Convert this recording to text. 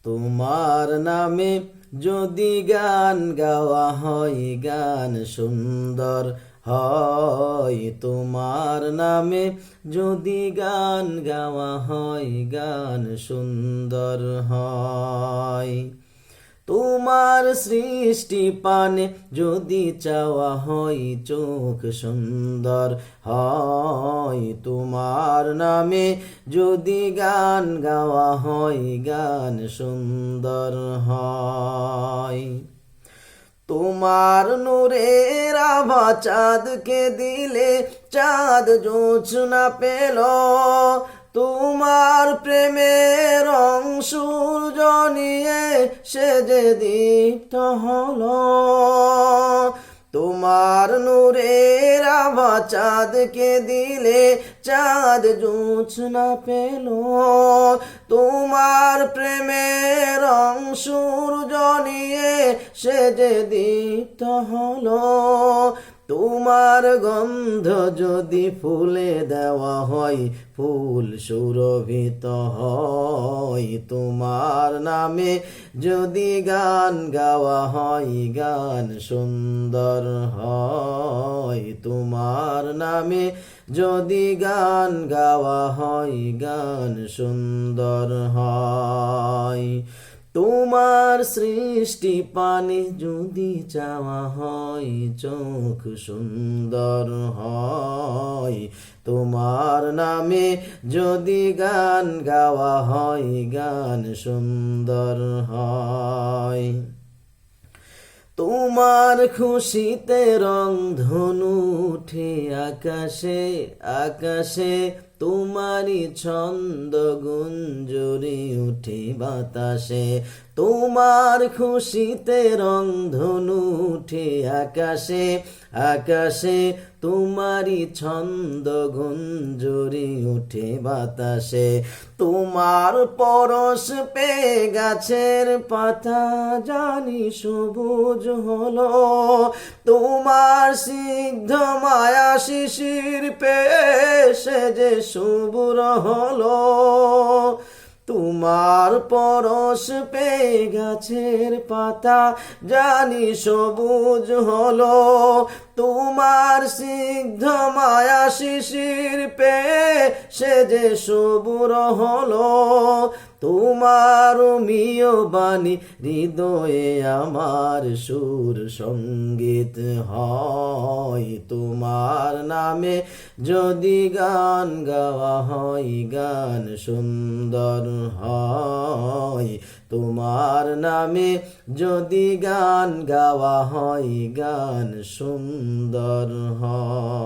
তোমার নামে যদি গান গাওয়া হয় গান সুন্দর হয়। তোমার নামে যদি গান গাওয়া হয় গান সুন্দর হয়। তোমার সৃষ্টি পানে যদি চাওয়া হয় চোখ সুন্দর হয়। তোমার নামে যদি গান গাওয়া হয় গান সুন্দর হয়। তোমার নূরের আভা চাঁদকে দিলে চাঁদ জোছনা পেল। তোমার প্রেমের রং সূর্য নিয়ে সে যে দীপ্ত হলো। তোমার নূরের আভা চাঁদকে দিলে চাঁদ জোছনা পেল। তোমার প্রেমের রং সূর্য নিয়ে সে যে দীপ্ত হলো। তোমার গন্ধ যদি ফুলে দেওয়া হয় ফুল সুরভিত হয়। তোমার নামে যদি গান গাওয়া হয় গান সুন্দর হয়। তোমার নামে যদি গান গাওয়া হয় গান সুন্দর হয়। তোমার সৃষ্টি পানে যদি চাওয়া হয় চোখ সুন্দর হয়। তোমার নামে যদি গান গাওয়া হয় গান সুন্দর হয়। তোমার খুশিতে রং ধনু উঠে আকাশে আকাশে। তোমারই ছন্দ গুঞ্জরি উঠে বাতাসে। তোমার খুশিতে রং ধনু উঠে আকাশে আকাশে। তোমারই ছন্দ গুঞ্জরি উঠে বাতাসে। তোমার পরশ পেয়ে গাছের পাতা জানি সবুজ হলো। তোমার সিদ্ধ মায়া শিশির পেয়ে সে যে সবুর হলো। তোমার পরশ পেয়ে গাছের পাতা জানি সবুজ হলো। তোমার সিদ্ধ মায়া শিশির পেয়ে সে যে সবুর হলো। তোমার মিয় বাণী হৃদয়ে আমার সুর সঙ্গীত হয়। তোমার নামে যদি গান গাওয়া হয় গান সুন্দর হয়। তোমার নামে যদি গান গাওয়া হয় গান সুন্দর হয়।